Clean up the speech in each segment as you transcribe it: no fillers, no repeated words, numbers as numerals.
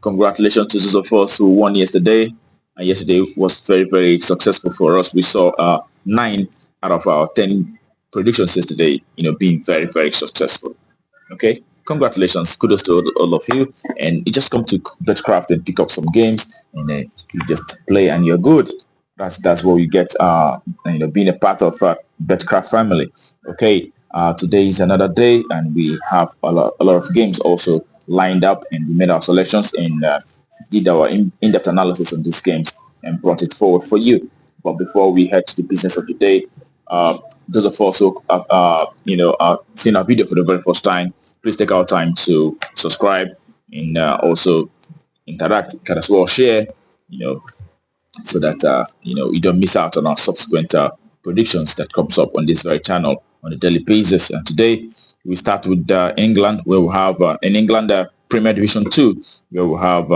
Congratulations to those of us who won yesterday. And yesterday was very, very successful for us. We saw 9 out of our 10 predictions yesterday, being very, very successful. Okay, congratulations, kudos to all of you. And you just come to Betcraft and pick up some games, and you just play, and you're good. That's what you get. Being a part of Betcraft family. Okay, today is another day, and we have a lot of games also lined up, and we made our selections and did our in-depth analysis on these games and brought it forward for you. But before we head to the business of the day, those of us who seen our video for the very first time, please take our time to subscribe and also interact. You can as well share, so that you don't miss out on our subsequent predictions that comes up on this very channel on a daily basis. And today we start with England, where we have in England Premier Division 2, where we have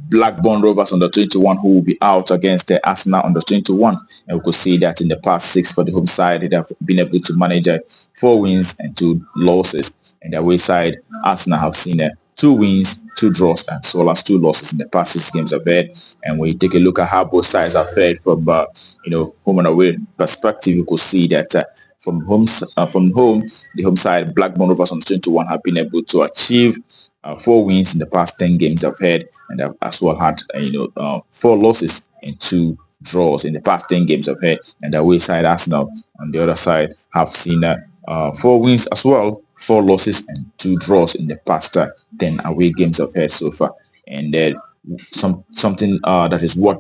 Blackburn Rovers under 21 who will be out against the Arsenal under 21, and we could see that in the past 6 for the home side they have been able to manage 4 wins and 2 losses, and the away side Arsenal have seen 2 wins, 2 draws, as well as 2 losses in the past 6 games they've had. And when you take a look at how both sides have fared from home and away perspective, you could see that from home, the home side Blackburn Rovers under 21 have been able to achieve 4 wins in the past 10 games they've had, and they've as well had 4 losses and 2 draws in the past 10 games they've had. And the away side Arsenal on the other side have seen 4 wins as well, 4 losses and 2 draws in the past 10 away games they've had so far. And something that is worth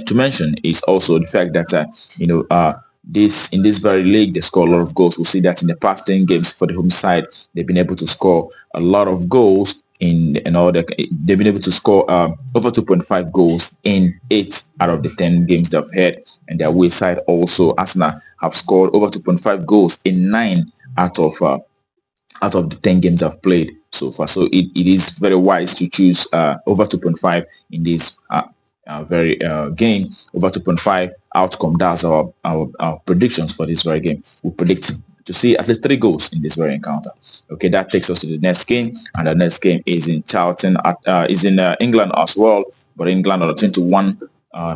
to mention is also the fact that in this very league they score a lot of goals. We'll see that in the past 10 games for the home side they've been able to score a lot of goals they've been able to score over 2.5 goals in 8 out of the 10 games they've had. And their away side also Arsenal have scored over 2.5 goals in 9 out of the 10 games I've played so far. So it is very wise to choose over 2.5 in this very game. Over 2.5 outcome. That's our predictions for this very game. We predict to see at least 3 goals in this very encounter. Okay, that takes us to the next game, and the next game is in Charlton. Is in England as well, but England under 21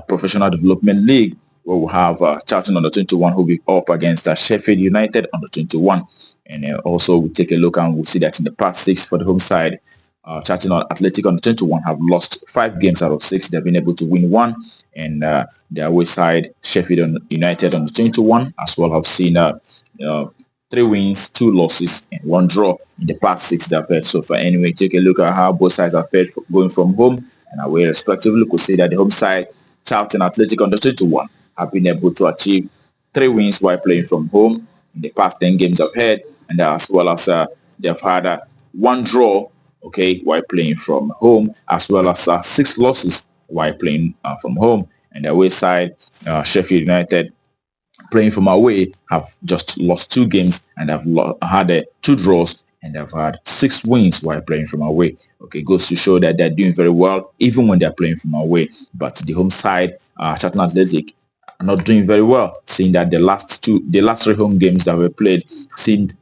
Professional Development League, where we have Charlton under 21 who will be up against Sheffield United under 21. And also we take a look and we'll see that in the past 6 for the home side, Charlton Athletic under 21 have lost 5 games out of 6. They've been able to win 1, and the away side Sheffield United under 21 as well have seen 3 wins, 2 losses, and 1 draw in the past 6 they've had so far. Anyway, take a look at how both sides have fared going from home and away respectively. We could see that the home side Charlton Athletic under 21 have been able to achieve 3 wins while playing from home in the past 10 games they've had, and as well as they've had 1 draw, okay, while playing from home, as well as 6 losses while playing from home. And the away side Sheffield United, playing from away, have just lost 2 games and have had 2 draws, and they've had 6 wins while playing from away. Okay, goes to show that they're doing very well even when they're playing from away. But the home side Charlton Athletic are not doing very well, seeing that the last 3 home games that were played seen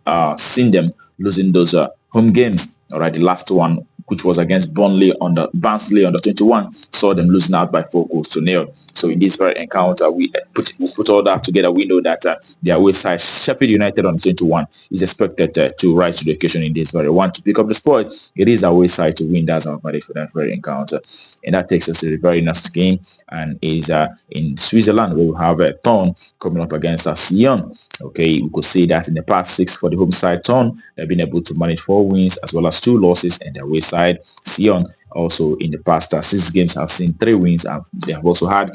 them losing those home games. All right, the last one, which was against Barnsley under 21, saw them losing out by 4 goals to 0. So in this very encounter, we put all that together. We know that the away side Sheffield United under 21 is expected to rise to the occasion in this very one to pick up the sport. It is our away side to win. That's our verdict for that very encounter, and that takes us to the very next game, and is in Switzerland, where we have Thorn coming up against Sion. Okay, we could see that in the past 6 for the home side Thorn, they've been able to manage 4 wins as well as 2 losses, and the away side Sion also in the past 6 games have seen 3 wins, and they have also had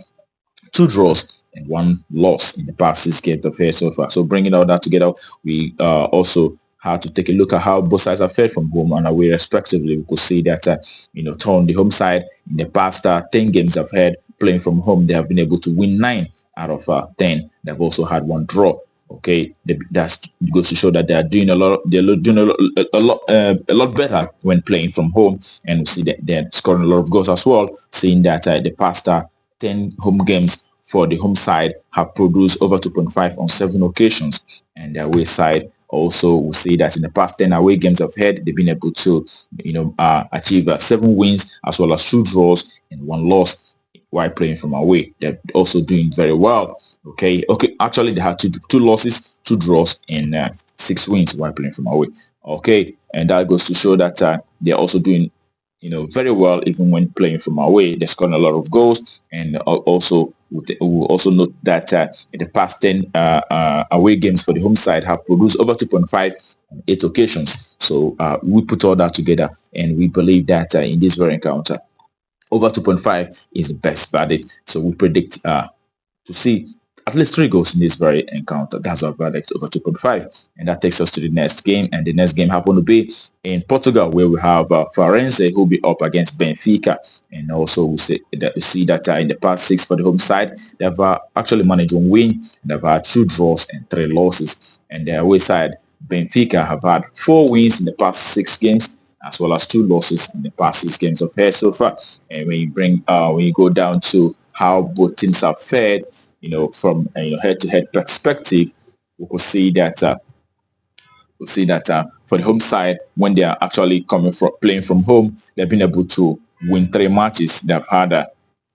2 draws and 1 loss in the past 6 games of fair so far. So bringing all that together, we also had to take a look at how both sides have fared from home and away respectively. We could see that Thorn, the home side, in the past 10 games I've had playing from home, they have been able to win 9 out of 10. They've also had 1 draw. Okay, that goes to show that they are doing a lot better when playing from home, and we see that they're scoring a lot of goals as well. Seeing that the past 10 home games for the home side have produced over 2.5 on 7 occasions, and the away side Also, we see that in the past 10 away games I've had, they've been able to, achieve 7 wins as well as 2 draws and 1 loss while playing from away. They're also doing very well. Okay. Actually, they had two losses, 2 draws, and 6 wins while playing from away. Okay, and that goes to show that they're also doing very well even when playing from away. They're scoring a lot of goals, and also we will also note that in the past 10 away games for the home side have produced over 2.5 on 8 occasions. So we put all that together, and we believe that in this very encounter, over 2.5 is the best verdict. So we predict to see at least 3 goals in this very encounter. That's our verdict, over 2.5. And that takes us to the next game. And the next game happened to be in Portugal, where we have Farense, who will be up against Benfica. And also we see that in the past 6 for the home side, they've actually managed 1 win. They've had 2 draws and 3 losses. And the away side, Benfica, have had 4 wins in the past 6 games, as well as 2 losses in the past 6 games of hair so far. And when you go down to how both teams have fared, from head-to-head perspective, we could see that for the home side, when they are actually playing from home, they've been able to win 3 matches. They've had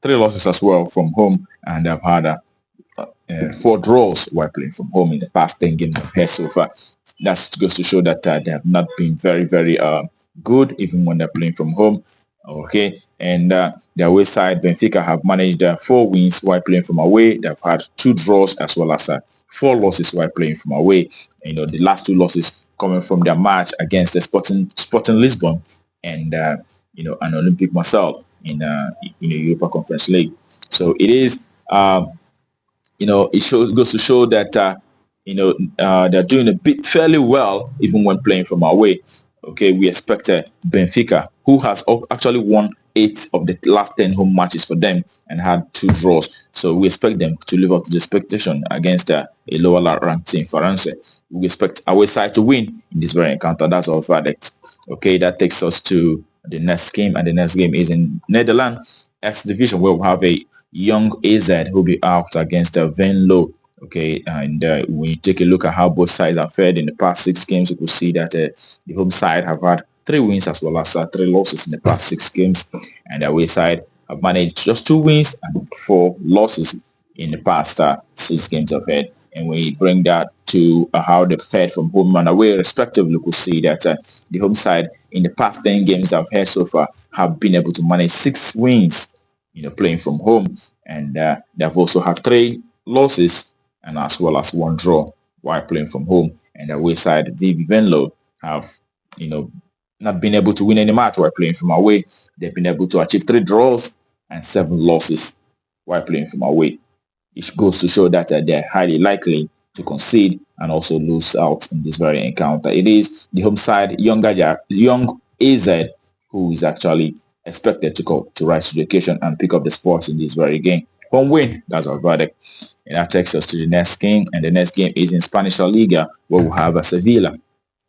3 losses as well from home, and they've had 4 draws while playing from home in the past 10 games of hair so far. That goes to show that they have not been very, very good even when they're playing from home. Okay, and the away side, Benfica, have managed 4 wins while playing from away. They've had 2 draws as well as 4 losses while playing from away. The last 2 losses coming from their match against the Sporting Lisbon and an Olympic Marseille in the Europa Conference League. So it is it goes to show that they're doing a bit fairly well even when playing from away. Okay, we expect Benfica, who has actually won 8 of the last 10 home matches for them and had 2 draws. So we expect them to live up to the expectation against a lower ranked team, France. We expect away side to win in this very encounter. That's our verdict. Okay, that takes us to the next game, and the next game is in Netherlands X division, where we have a young AZ who will be out against Venlo. Okay, and when you take a look at how both sides have fared in the past 6 games, you could see that the home side have had 3 wins as well as 3 losses in the past 6 games, and the away side have managed just 2 wins and 4 losses in the past 6 games of it. And when you bring that to how they fared from home and away respectively, you could see that the home side in the past 10 games I've had so far have been able to manage 6 wins, playing from home, and they've also had 3 losses and as well as 1 draw while playing from home. And the away side, VV Venlo, have not been able to win any match while playing from away. They've been able to achieve 3 draws and 7 losses while playing from away. It goes to show that they're highly likely to concede and also lose out in this very encounter. It is the home side, young AZ, who is actually expected to rise to the occasion and pick up the sports in this very game. 1 win, that's our verdict. And that takes us to the next game, and the next game is in Spanish La Liga, where we have Sevilla,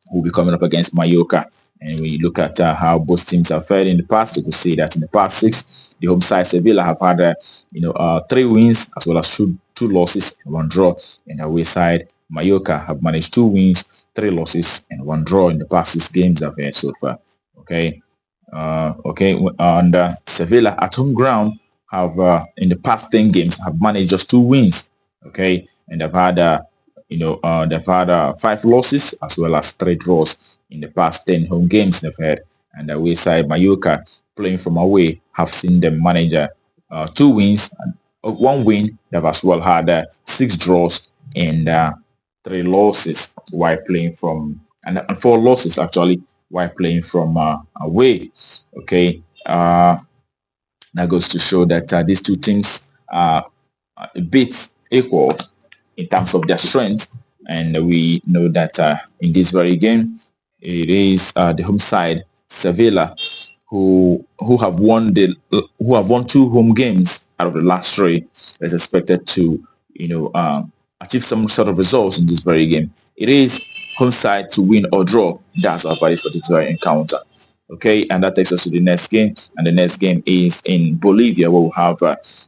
who will be coming up against Mallorca. And when you look at how both teams have fared in the past, you can see that in the past 6, the home side Sevilla have had 3 wins as well as 2 losses and 1 draw. And the away side Mallorca have managed 2 wins, 3 losses and 1 draw in the past 6 games they've had so far. Okay, and Sevilla at home ground have in the past 10 games have managed just 2 wins. Okay, and they've had they've had 5 losses as well as 3 draws in the past 10 home games they've had. And the away side Mallorca, playing from away, have seen them manage 2 wins and 1 win. They've as well had 6 draws and 3 losses while playing from, and 4 losses actually while playing from away. Okay, that goes to show that these 2 teams are a bit equal in terms of their strength, and we know that in this very game, it is the home side Sevilla who have won 2 home games out of the last 3. Is expected to achieve some sort of results in this very game. It is home side to win or draw. That's our value for this very encounter. Okay, and that takes us to the next game, and the next game is in Bolivia, where we have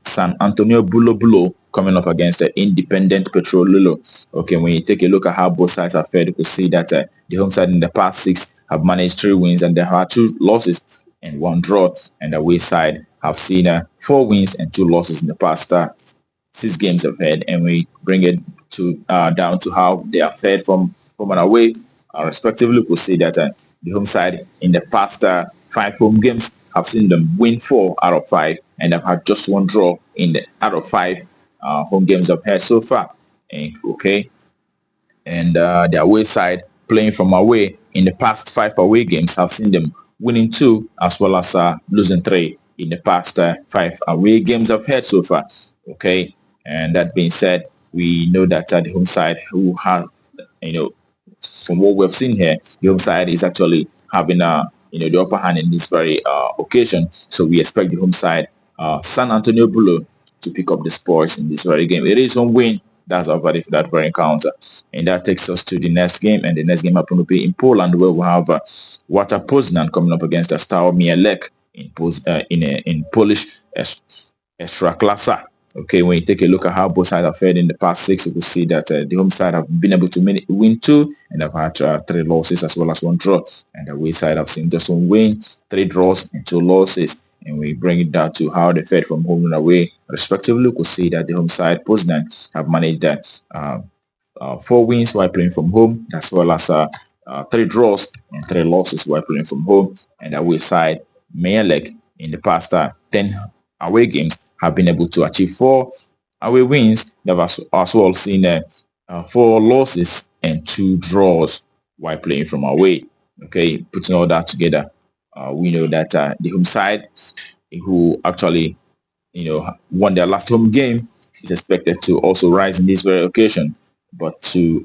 San Antonio Bulo Bulo coming up against the Independent Petrololo. Okay, when you take a look at how both sides have fared, you could see that the home side in the past 6 have managed 3 wins and they have 2 losses and 1 draw, and the away side have seen 4 wins and 2 losses in the past 6 games have had, and we bring it to down to how they are fared from home and away, respectively. We'll see that the home side in the past 5 home games have seen them win 4 out of 5, and have had just 1 draw in the out of 5 home games they've had so far. And, okay, and the away side playing from away in the past 5 away games have seen them winning 2 as well as losing 3 in the past 5 away games I've had so far. Okay, and that being said, we know that the home side who have, from what we've seen here, the home side is actually having the upper hand in this very occasion. So we expect the home side, San Antonio Bulo, to pick up the spoils in this very game. It is one win. That's our verdict for that very encounter. And that takes us to the next game. And the next game happen to be in Poland, where we have Wata Poznan coming up against the Star Mielek in Polish Ekstraklasa. Okay, when you take a look at how both sides have fared in the past 6, you will see that the home side have been able to win 2 and have had 3 losses as well as 1 draw. And the away side have seen just 1 win, 3 draws, and 2 losses. And we bring it down to how they fared from home and away, respectively. We could see that the home side, Poznan, have managed 4 wins while playing from home, as well as 3 draws and 3 losses while playing from home. And the away side, Mielek, in the past 10 away games, have been able to achieve 4 away wins. They've as well seen 4 losses and 2 draws while playing from away. Okay, putting all that together, we know that the home side, who actually won their last home game, is expected to also rise in this very occasion, but to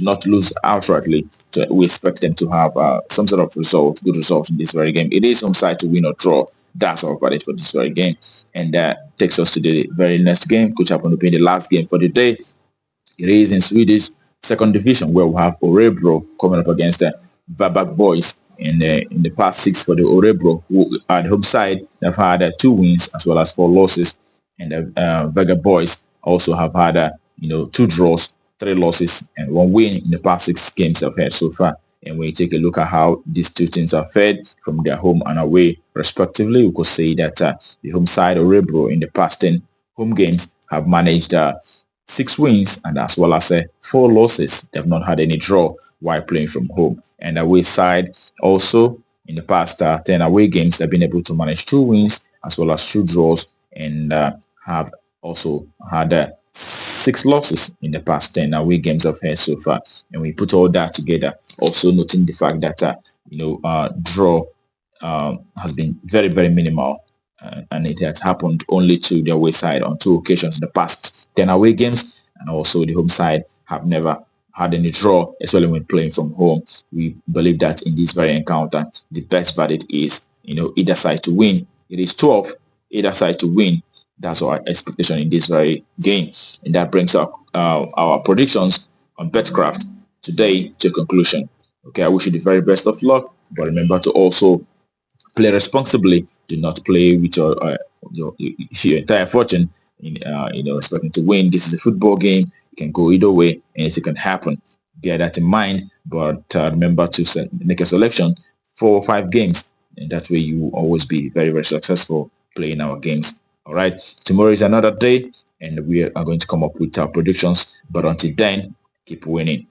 not lose outrightly. So we expect them to have some sort of good result in this very game. It is home side to win or draw. That's our verdict for this very game. And that takes us to the very next game, which happened to be the last game for the day. It is in Swedish second division, where we have Orebro coming up against the Vabak boys. In the past 6 for the Orebro, who at home side, they've had 2 wins as well as 4 losses. And the Vega boys also have had 2 draws, 3 losses, and 1 win in the past 6 games they've had so far. And when you take a look at how these 2 teams are fared from their home and away, respectively, we could say that the home side, Orebro, in the past 10 home games have managed 6 wins and as well as 4 losses. They have not had any draw while playing from home. And the away side also, in the past 10 away games, they've been able to manage 2 wins as well as 2 draws, and have also had 6 losses in the past 10 away games of had so far. And we put all that together, also noting the fact that draw has been very, very minimal, and it has happened only to the away side on 2 occasions in the past 10 away games, and also the home side have never had any draw, especially when playing from home. We believe that in this very encounter, the best verdict is either side to win. It is 12, either side to win. That's our expectation in this very game. And that brings up our predictions on Betkraft today to conclusion. Okay, I wish you the very best of luck, but remember to also play responsibly. Do not play with your entire fortune in expecting to win. This is a football game. It can go either way, and it can happen. Bear that in mind, but remember to make a selection 4 or 5 games, and that way you will always be very, very successful playing our games. All right, tomorrow is another day, and we are going to come up with our predictions. But until then, keep winning.